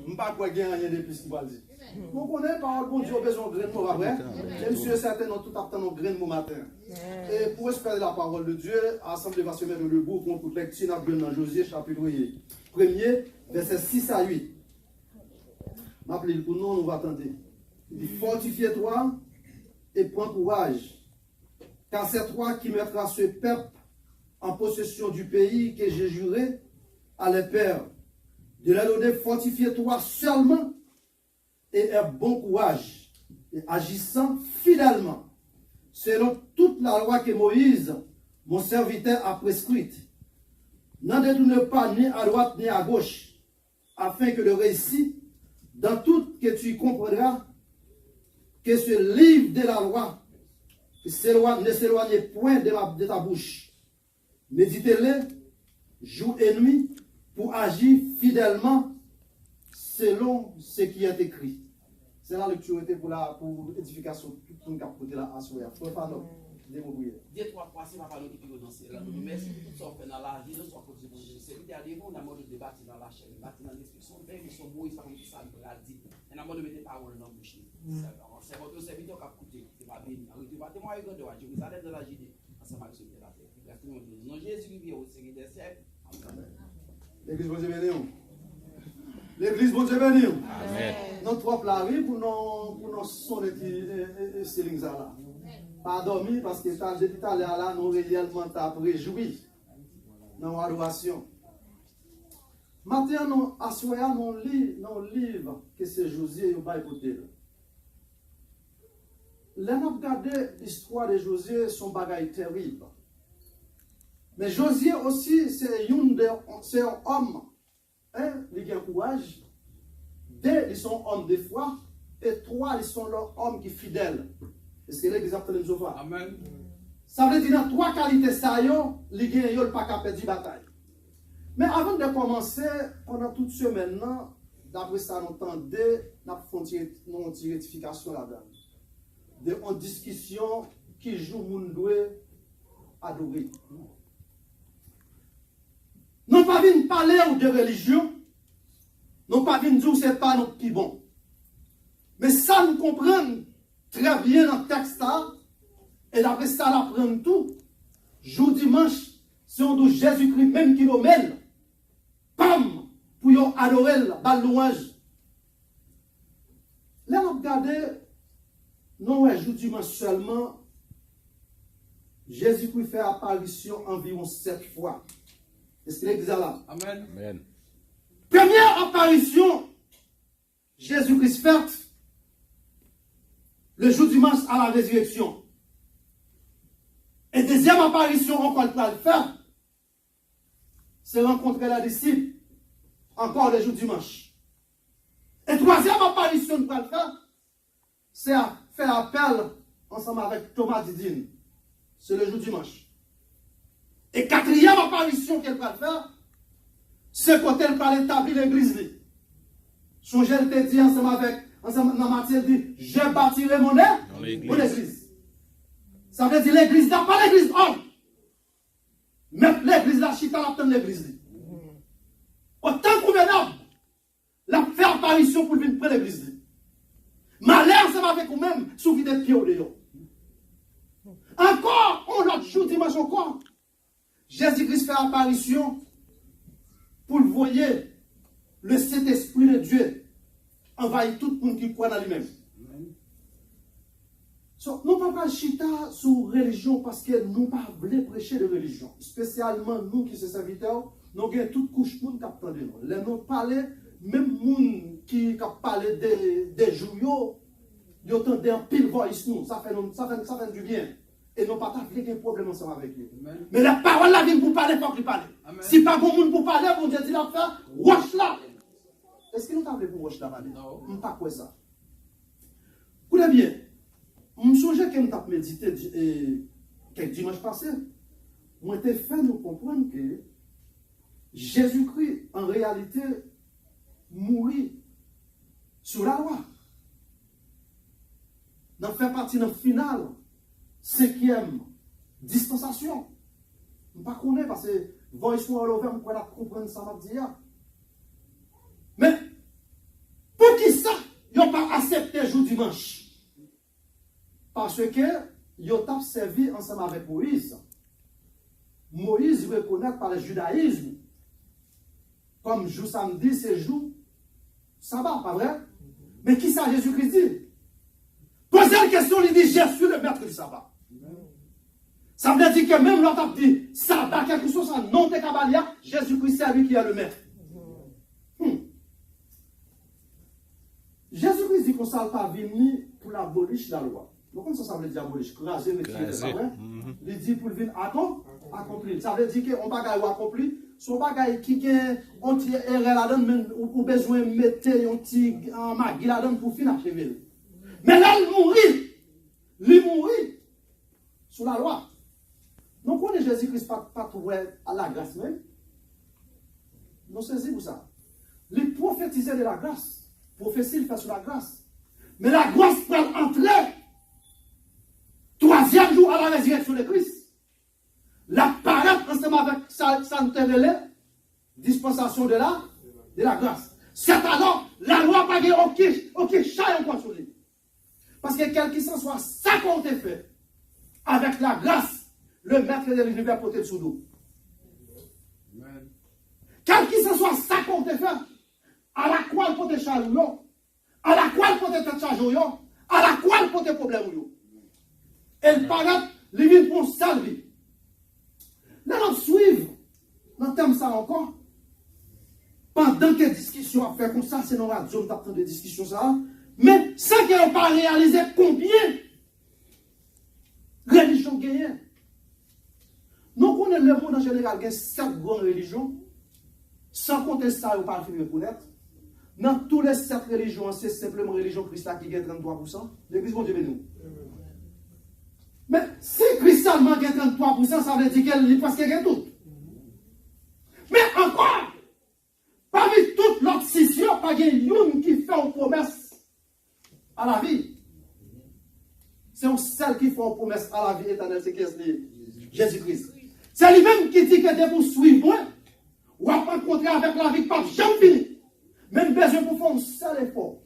ne sais pas quoi il y a rien de plus qui va dire. Vous connaissez, parole bon Dieu, besoin de grain de mot après. Et monsieur certain, nous tout attendons nos grain de mot matin. Et pour espérer la parole de Dieu, Assemblée va se mettre debout pour toute lecture dans Josué chapitre 1er, verset 6 à 8. M'appelez pour nous, nous va attendre. Il dit, fortifie-toi et prends courage, car c'est toi qui mettras ce peuple en possession du pays que j'ai juré à les pères. De leur donner, fortifie-toi seulement et aie bon courage, et agissant fidèlement, selon toute la loi que Moïse, mon serviteur, a prescrite. N'en détourne pas ni à droite ni à gauche, afin que le récit, dans tout que tu comprendras, que ce livre de la loi ne s'éloigne point de ta bouche. Méditez-le jour et nuit pour agir fidèlement selon ce qui est écrit. C'est la lecture pour l'édification de tout le monde qui a posé là à soi. Il ne faut pas nous débrouiller. Dieu trois fois, c'est ma parole qui est dans ce là. Merci pour tout ça fait dans la vie, nous sommes côté de Dieu. C'est l'idée de on a mode de bâtir dans la chair, bâtir dans l'instruction, mais ils sont beaux, ils savent ça la dit. Et on a mode de mettre paroles dans la bouche. C'est votre serviteur qui a coûté, c'est pas béni. Arrêtez pas témoigner de Jérusalem de la Judée, ensemble avec ceux de la terre. Non Jésus qui vient au série des siècles. Amen. L'église bon Dieu béni. L'église bon Dieu béni. Amen. Notre trois plari pour nous sonner ces lignes là. Pas dormir parce que depuis tout à l'heure là, nous réellement t'a réjoui dans l'adoration. Maintenant, nous assoyons nos livres que c'est Josué qui va écouter. Là, nous regardons l'histoire de Josué, son bagage terrible. Mais Josué aussi, c'est un homme. Un, il a courage. Deux, ils sont hommes de foi. Et trois, ils sont leurs hommes qui sont fidèles. Est-ce que l'exemple de nous Amen. Ça veut dire dans trois qualités, ça y est, il n'y a pas qu'à perdre la bataille. Mais avant de commencer, pendant toute semaine, d'après ça, nous entendons, nous avons une rectification là-dedans. Une discussion qui joue mon doigt adorer. Nous pas venir parler de religion, nous pas venir dire que ce n'est pas notre qui bon. Mais ça, nous comprenons très bien dans le texte, et d'après ça, nous apprenons tout. Jour dimanche, c'est on dit Jésus-Christ même qui nous mêle, pam, pour adorer la louange. Là, nous regardons, non, jour dimanche seulement, Jésus-Christ fait apparition environ 7 fois. Est-ce qu'il est là? Amen. Amen. Première apparition, Jésus-Christ fait le jour dimanche à la résurrection. Et deuxième apparition, encore le faire, c'est rencontrer les disciples, encore le jour dimanche. Et troisième apparition, pour le faire, c'est faire appel ensemble avec Thomas Didine. C'est le jour dimanche. Et quatrième apparition qu'elle va faire, c'est quand elle va établir l'église. Son gel te dit ensemble dans Matthieu dit, je bâtirai mon église. Ça veut dire l'église n'a pas l'église homme. Mais l'église la chita la donne l'église. Autant convenable, la faire apparition pour venir près l'église. Malheur, ça va avec vous-même, sous vide pied au dehors. Encore, on l'autre jour, dimanche encore. Jésus-Christ fait apparition pour le voyer, le Saint-Esprit de Dieu envahit tout le monde qui croit dans lui-même. So, nous ne pouvons pas chita sur religion parce que nous ne voulons pas prêcher de religion. Spécialement nous qui sommes serviteurs, nous avons toute couche de monde qui attend de nous. Les nous parler, même monde qui parle des joyaux, ils entendent un pile voice nous. Ça fait du bien. Et non pas t'appliquer un problème ensemble avec lui. Mais la parole la vie pour parler, il faut qu'il parle. Si pas bon monde pour parler, bon Dieu dit la faire, wash là. Est-ce que nous t'avons pour wash là? Non. Je ne sais pas quoi ça. Écoutez bien, je me souviens que nous avons médité quelques dimanches passés. Moi, j'ai fait nous comprendre que Jésus-Christ, en réalité, mourit sur la loi. Nous fait partie de la finale. 5e dispensation. Je ne sais pas qu'on est parce que voice all over, on peut comprendre ça. Mais dimanche. Parce que ils ont servi ensemble avec Moïse. Moïse reconnaît par le judaïsme comme jour samedi, c'est jour sabbat, pas vrai? Mais qui ça Jésus-Christ dit? Posez la question, il dit, je suis le maître du sabbat. Ça veut dire que même l'autre a dit, sabbat, quelque chose, ça non de Kabalia, Jésus-Christ, c'est lui qui est le maître. Jésus-Christ dit qu'on ne s'est pas venu pour l'abolir la loi. Donc, comment ça veut dire abolir? Craser, retirer, c'est vrai? Il dit pour venir accomplir. Ça veut dire qu'on va gagner accompli. Son bagage qui a un petit erreur là-dedans, ou besoin de mettre un petit magui là-dedans pour finir achever. Mais là, il mourit sous la loi. Donc, on est Jésus-Christ pas trouvé à la grâce même. Nous saisissons pour ça. Il prophétisait de la grâce. Prophétie, il fait sur la grâce. Mais la grâce peut entrer. Troisième jour à la résurrection de Christ. La parade ensemble avec sa dispensation de la grâce. C'est alors la loi pas gagné ok, chai encore sur lui. Parce que quel qu'il s'en soit, ça qu'on te fait. Avec la grâce, le maître de l'univers peut être sous nous. Quel qu'il s'en soit, ça qu'on te fait. À la quoi il peut te charger, à la quoi il peut te charger, à la quoi il peut te problème. Et le parade, il vient pour salver. Là, on suit, dans thème ça encore. Pendant que discussion a fait comme ça, c'est dans la zone d'attente de discussion ça. Mais sans qu'on pas réaliser combien religion gagne. Nous connaissons le monde en général, il y a 7 grandes religions. Sans compter ça, on ne peut pas finir de connaître. Dans tous les 7 religions, c'est simplement la religion chrétienne qui gagne 33%. L'église, bon Dieu, nous. Mais si cristallement gagne 33%, ça veut dire qu'elle est presque gagne tout. Mais encore, parmi toutes l'autre scission, pas une qui fait une promesse à la vie. C'est celle qui fait une promesse à la vie éternelle, c'est qui est Jésus-Christ. C'est lui-même qui dit que de vous suivre, ou à rencontrer avec la vie, pas jamais fini. Même besoin pour faire un seul effort.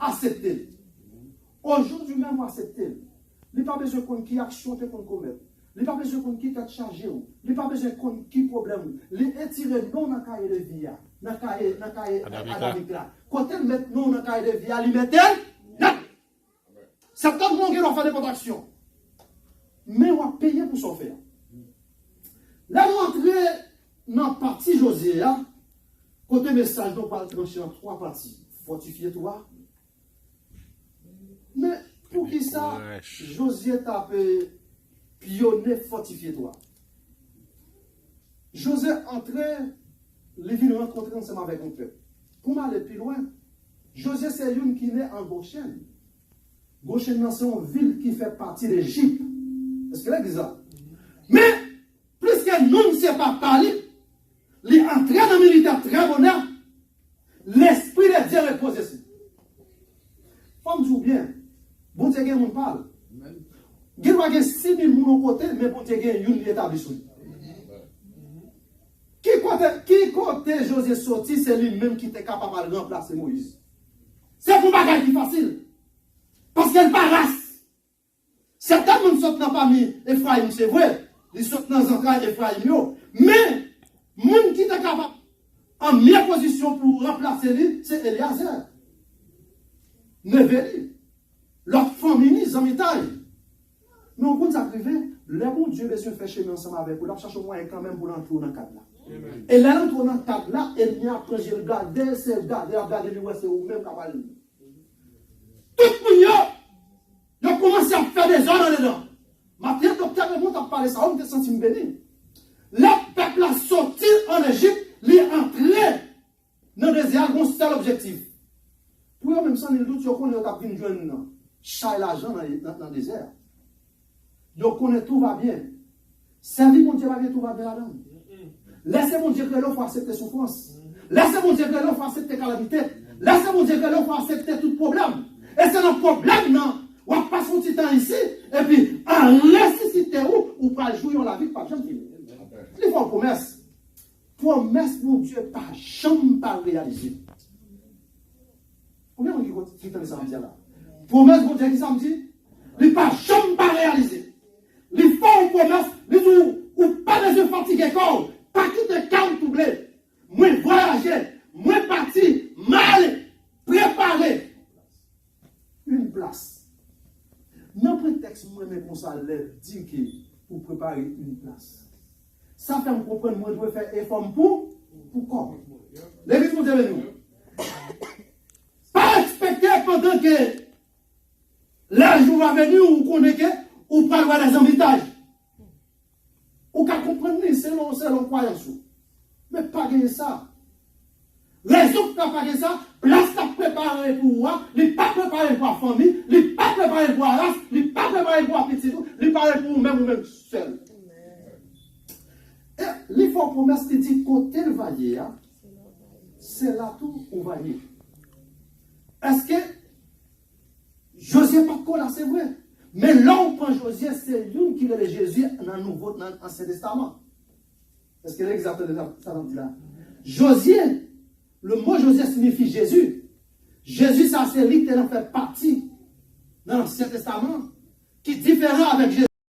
Accepter. Aujourd'hui même, accepter. Il n'y a pas besoin de qui action qu'on commet. Il n'y a pas besoin de qui t'a chargé. Il n'y a pas besoin de qui problème. Il est tiré non dans le cahier de vie. Dans le cahier Adamique là. Quand elle met non dans le cahier de vie, il met elle. C'est tout le monde qui doit faire des contractions. Mais on va payer pour s'en faire. Là, nous entrons dans la partie Josué. Côté message, nous parlons trancher en 3 parties. Fortifiez-toi. Mais pour qui ça, Josué t'a pionné, fortifiez-toi. Josué entrait, les villes rencontrées ensemble avec un peuple. Pour aller plus loin, Josué c'est une qui naît en Goshen. Goshen, c'est une ville qui fait partie d'Égypte. Est-ce que là, dit ça? Mais, plus que nous ne savons pas parler, les entrées dans le militaire très bonheur, l'esprit de Dieu repose ici. Femme dit bien, bon Dieu, on parle. Il y a 6 000 personnes au côté, mais bon Dieu, il y a une établissement. Qui côté José sorti, c'est lui-même qui était capable de remplacer Moïse. C'est pour bagage qui facile. Parce qu'elle pas race. Certains gens sortent dans la famille Ephraim, c'est vrai. Ils sortent dans les entrailles Ephraim. Mais, monde qui est capable, en meilleure position pour remplacer lui, c'est Eliezer. Neveli. Leur famille, ils ont taille. Mais on compte ça privé, le bon Dieu besoin de faire chemin ensemble avec vous. Là, cherche moyen quand même pour l'entrer dans le cadre là. Et là, l'entrer dans le cadre là, il y a après, j'ai regardé, c'est regardé, c'est ou même capable. Tout le monde, ils ont commencé à faire des ordres dedans. Maintenant, le docteur Raymond a parlé ça, on était senti béni. Le peuple a sorti en Égypte, il est entré dans le désert, avec un seul objectif. Pour eux, même sans le doute, ils connaissent une jeune chat l'argent dans le désert. Ils connaissent tout va bien. Servir mon Dieu va bien, tout va bien là-dedans. Laissez mon Dieu que l'on fasse accepter souffrance. Laissez mon Dieu que l'on fasse accepter calamité. Laissez mon Dieu que l'on fasse accepter tout problème. Et c'est un problème, non? On passe son petit temps ici, et puis, en nécessité ou pas jouer dans la vie, pas jamais finir. Il faut une promesse. Promesse, mon Dieu, pas jamais pas réaliser. Combien de gens qui entendent ça en dire là? Promesse, bon Dieu, qui ça me dit? Il pas jamais pas réalisé. Il faut une promesse, il dit, ou pas de fatiguer corps, pas quitter calme tout blé. Moi voyager, moi partir, mal, préparer une place. Non prétexte, moi, mais comme ça, dit que pour préparer une place. Ça fait me comprendre, moi, je dois faire effort pour quoi? L'église, vous avez nous. Pas expecter pendant que le jour va venir, ou connaît que, ou pas avoir des invitages. Ou qu'à comprendre, selon croyance. Mais pas gagner ça. Raison pour pas gagner ça, place t'a préparé pour moi, il n'est pas préparé pour la famille, il n'est pas préparé pour la race, il n'est pas préparé pour la petite, il n'est pas préparé pour vous-même ou même seul. Et l'effort promesse qui dit côté le va y aller, c'est là tout on va y. Est-ce que Josué pas de là, c'est vrai. Mais là on prend Josué, c'est lui qui est Jésus dans le Nouveau, dans l'Ancien Testament. Est-ce que l'exactement ça dit là? Josué, le mot Josué signifie Jésus. Jésus, ça c'est lui qui fait partie dans l'Ancien Testament, qui est différent avec Jésus.